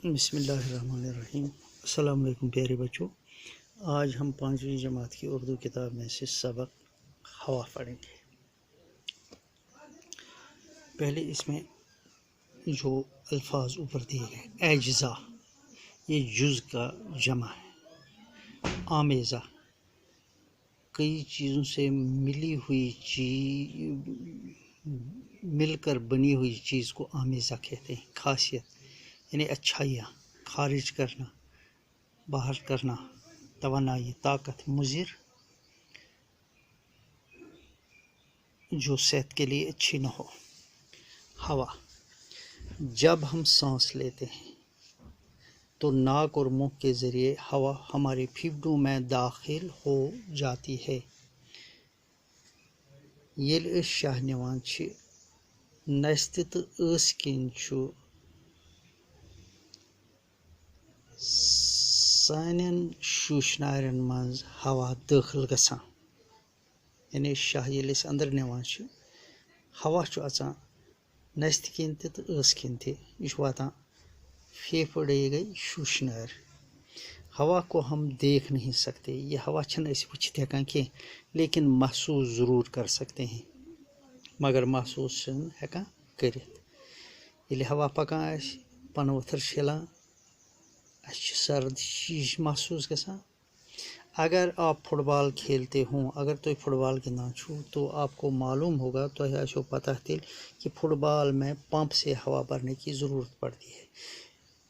بسم اللہ الرحمن الرحیم۔ السلام علیکم پیارے بچوں، آج ہم 5ویں جماعت کی اردو کتاب میں سے سبق ہوا پڑھیں گے۔ پہلے اس میں جو الفاظ اوپر دیے گئے، اجزا یہ جز کا جمع ہے، آمیزہ کئی چیزوں سے ملی ہوئی مل کر بنی ہوئی چیز کو آمیزہ کہتے ہیں۔ خاصیت یعنی اچھائیاں، خارج کرنا، باہر کرنا، توانائی، طاقت، مضر جو صحت کے لیے اچھی نہ ہو۔ ہوا، جب ہم سانس لیتے ہیں تو ناک اور منہ کے ذریعے ہوا ہمارے پھیپھڑوں میں داخل ہو جاتی ہے۔ ییٚلہِ أسۍ شاہ نِوان چھِ نستہِ تہٕ ٲسہٕ کِنۍ چھُ سانٮ۪ن شوٗشنارٮ۪ن منٛز ہوا دٲخل گژھان، یعنی شاہ ییٚلہِ أسۍ أنٛدر نِوان چھِ ہوا چھُ اژان نستہِ کِنۍ تہِ تہٕ ٲسہٕ کِنۍ تہِ، یہِ چھُ واتان پھیپھڑے گئی شوشنار۔ ہوا کو ہم دیکھ نہیں سکتے، یہ ہوا چھنہٕ أسۍ وٕچھِتھ ہٮ۪کان کینٛہہ، لیکن محسوس ضرور کر سکتے ہیں، مگر محسوس چھِنہٕ ہٮ۪کان کٔرِتھ۔ ییٚلہِ ہوا پکان آسہِ، پنہٕ ؤتھٕر چھِ ہِلان، اَسہِ چھِ سردی ہِش محسوس گژھان۔ اگر آپ فٹ بال کھیلتے ہوں، اگر تُہۍ فٹ بال گِنٛدان چھُو تو آپ کو معلوم ہوگا، تۄہہِ آسیو پتہ تیٚلہِ کہ فٹ بال میں پمپ سے ہوا بھرنے کی ضرورت پڑتی ہے۔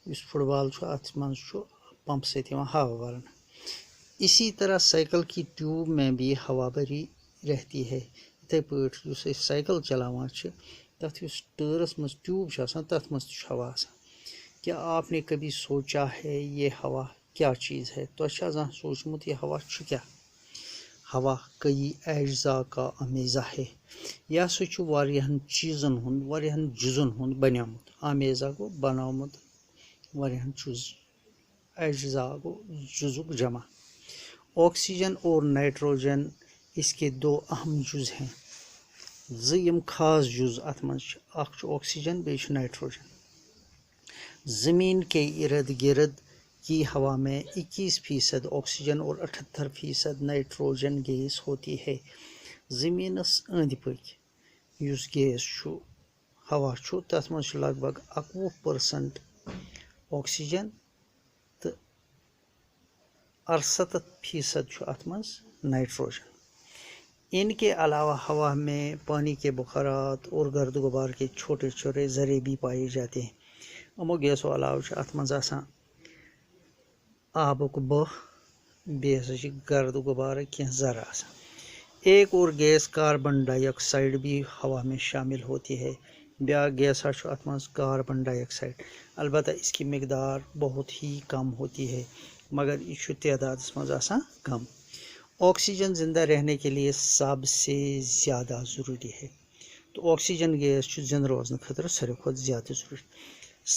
یُس فٹ بال چھُ اَتھ منٛز چھُ پمپ سۭتۍ یِوان ہوا بھرنہٕ۔ اسی طرح سائیکل کی ٹیوب میں بھی ہوا بھری رہتی ہے۔ یِتھَے پٲٹھۍ یُس أسۍ سائیکل چلاوان چھِ تَتھ یُس ٹٲرَس منٛز ٹیوب چھُ آسان تَتھ منٛز تہِ چھُ ہوا آسان۔ کیا آپ نے کبھی سوچا ہے یہ ہوا کیا چیز ہے؟ تۄہہِ چھا زانٛہہ سوٗنٛچمُت یہِ ہوا چھُ کیٛاہ؟ ہوا کئی اجزا کا آمیزہ ہے۔ یہِ ہسا چھُ واریاہن چیٖزن ہُنٛد، واریاہن جُزن ہُنٛد بنیومُت۔ آمیزہ گوٚو بنومُت واریاہن جُز، اجزا گوٚو جُزُک جمع۔ آکسیجن اور نائٹروجن اس کے دو اہم جُز ہیں۔ زٕ یِم خاص جُز اَتھ منٛز چھِ، اکھ چھُ آکسیجن بیٚیہِ چھُ نائٹروجن۔ زمین کے ارد گرد کی ہوا میں 21% آکسیجن اور 78% نائٹروجن گیس ہوتی ہے۔ زمینس أنٛدۍ پٔکۍ یُس گیس چھُ، ہوا چھُ، تتھ منٛز چھُ لگ بگ 21% آکسیجن تہٕ 68% چھُ اَتھ منٛز نائٹروجن۔ ان کے علاوہ ہوا میں پانی کے بخارات اور گرد غبار کے چھوٹے چھوٹے ذرے بھی پائے جاتے ہیں۔ یِمو گیسو علاوٕ چھُ اَتھ منٛز آسان آبُک بٔہہ، بیٚیہِ ہسا چھِ گرد غبارٕکۍ کینٛہہ ذرٕ آسان۔ ایک اور گیس کاربن ڈائی آکسائڈ بھی ہوا میں شامل ہوتی ہے۔ بیٛاکھ گیس حظ چھُ اَتھ منٛز کاربن ڈائی آکسائڈ، البتہ اس کی مقدار بہت ہی کم ہوتی ہے، مگر یہ چھُ تعدادس منٛز آسان کم۔ آکسیجن زندہ رہنے کے لیے سب سے زیادہ ضروری ہے، تو آکسیجن گیس چھُ زندٕ روزنہٕ خٲطرٕ ساروی کھۄتہٕ زیادٕ ضروری۔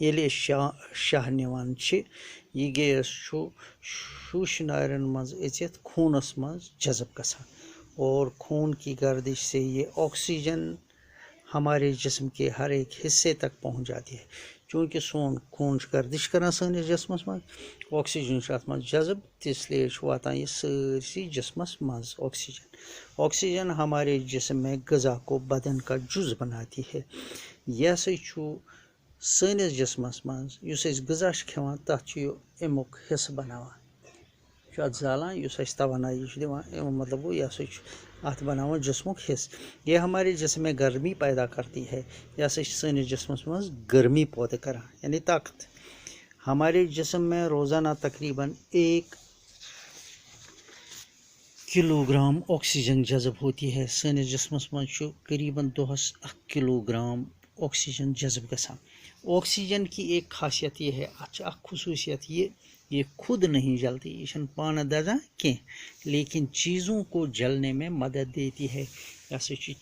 ییٚلہِ أسۍ شاہ نِوان چھِ، یہِ گیس چھُ شوٗشنارٮ۪ن منٛز أژِتھ خوٗنس منٛز جذب گژھان، اور خون کی گردش سے یہ آکسیجن ہمارے جسم کے ہر ایک حصے تک پہنچ جاتی ہے۔ چونکہ سون خوٗن چھُ گردش کران سٲنِس جسمس منٛز، آکسیجن چھُ اَتھ منٛز جذب، تہٕ اس لیے چھُ واتان یہِ سٲرسٕے جسمس منٛز آکسیجن۔ آکسیجن ہمارے جسم میں غذا کو بدن کا جز بناتی ہے۔ یہِ ہسا چھُ سٲنِس جسمس منٛز یُس أسۍ غذا چھِ کھٮ۪وان تتھ چھُ یہِ امیُک حصہٕ بناوان، یہِ چھُ اَتھ زالان، یُس اَسہِ توانٲیی چھُ دِوان، امیُک مطلب گوٚو یہِ ہسا چھُ اَتھ بناوان جسمُک حصہٕ۔ یہ ہمارے جسم میں گرمی پیدا کرتی ہے، یہِ ہسا چھِ سٲنِس جسمس منٛز گرمی پٲدٕ کران، یعنی طاقت۔ ہمارے جسم میں روزانہ تقریباً 1 کلو گرام آکسیجن جذب ہوتی ہے۔ سٲنِس جسمس منٛز چھُ قریباً دۄہس 1 کلو گرام آکسیجن جذب گژھان۔ آکسیجن کی ایک خاصیت یہ ہے، اتھ چھِ اکھ خصوٗصیت یہ خود نہیں جلتی، یہ چھنہٕ پانہٕ دزان کینٛہہ، لیکن چیزوں کو جلنے میں مدد دیتی ہے۔ یہ ہسا چھُ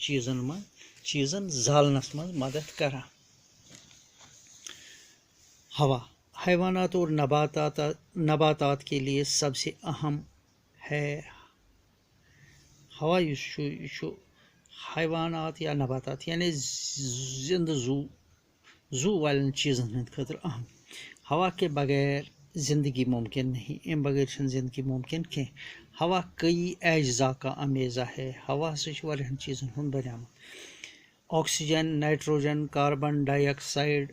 چیزن زالنس منٛز مدد کران۔ ہوا حیوانات اور نباتات کے لیے سب سے اہم ہے۔ ہوا یُس چھُ، یہِ چھُ حیوانات یا نباتات یعنی زندہ زو والن چیزن ہند خاطر اہم. ہوا کے بغیر زندگی ممکن نہیں، ام بغیر چھن زندگی ممکن کی. ہوا کئی اجزاء کا امیزہ ہے. ہوا سے واریاہن چیزن ہند بنیامت. آکسیجن، نائٹروجن، کاربن ڈائی آکسائڈ،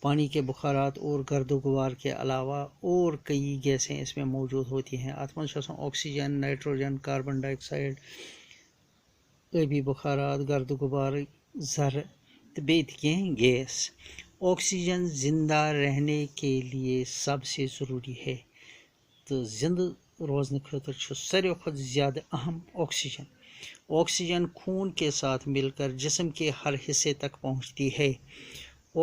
پانی کے بخارات اور گرد و غبار کے علاوہ اور کئی گیسیں اس میں موجود ہوتی ہیں. اتمن آکسیجن، نائٹروجن، کاربن ڈائی آکسائڈ، آبی بخارات، گرد و غبار، ذرہ تو بیت کی گیس. آکسیجن زندہ رہنے کے لیے سب سے ضروری ہے. تو زندہ روزن خاطر ساروی کھت زیادہ اہم آکسیجن. آکسیجن خون کے ساتھ مل کر جسم کے ہر حصے تک پہنچتی ہے.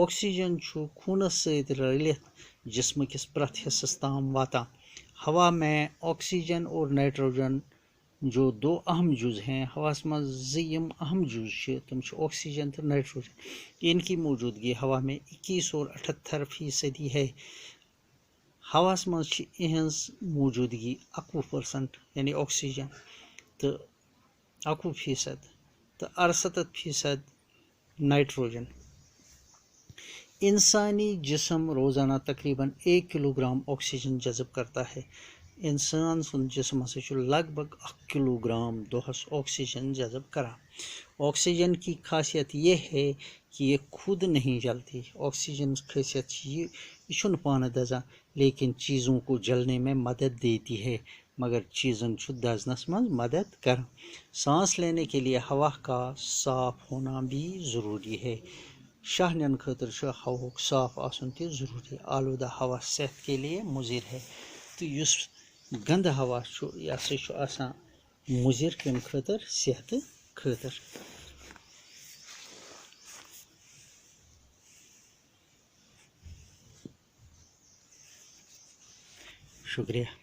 آکسیجن خونس ست رلت جسم کس پرت حصس تام واتان. ہوا میں آکسیجن اور نائٹروجن جو دو اہم جز ہیں، ہواس مز یم اہم جز تم آکسیجن تو نائٹروجن. ان کی موجودگی ہوا میں 21 اور 78% ہے. ہواس مز اہنز موجودگی 21% یعنی آکسیجن تو 21% تو 68% نائٹروجن. انسانی جسم روزانہ تقریباً 1 کلو گرام آکسیجن جذب کرتا ہے. انسان سن جسم ہسا لگ بھگ 1 کلو گرام دہس آکسیجن جذب کران. آکسیجن کی خاصیت یہ ہے کہ یہ خود نہیں جلتی. آکسیجن خاصیت یہ چھن پانہ دزان لیکن چیزوں کو جلنے میں مدد دیتی ہے، مگر چیزن دزنس من مدد کران. سانس لینے کے لیے ہوا کا صاف ہونا بھی ضروری ہے. شاہ نن خاطر ہوا صاف آسن تہ ضروری. آلودہ ہوا صحت کے لیے مضر ہے. تو اس گند ہوا یہ سا آسان مضر کم خاطر صحت خاطر. شکریہ.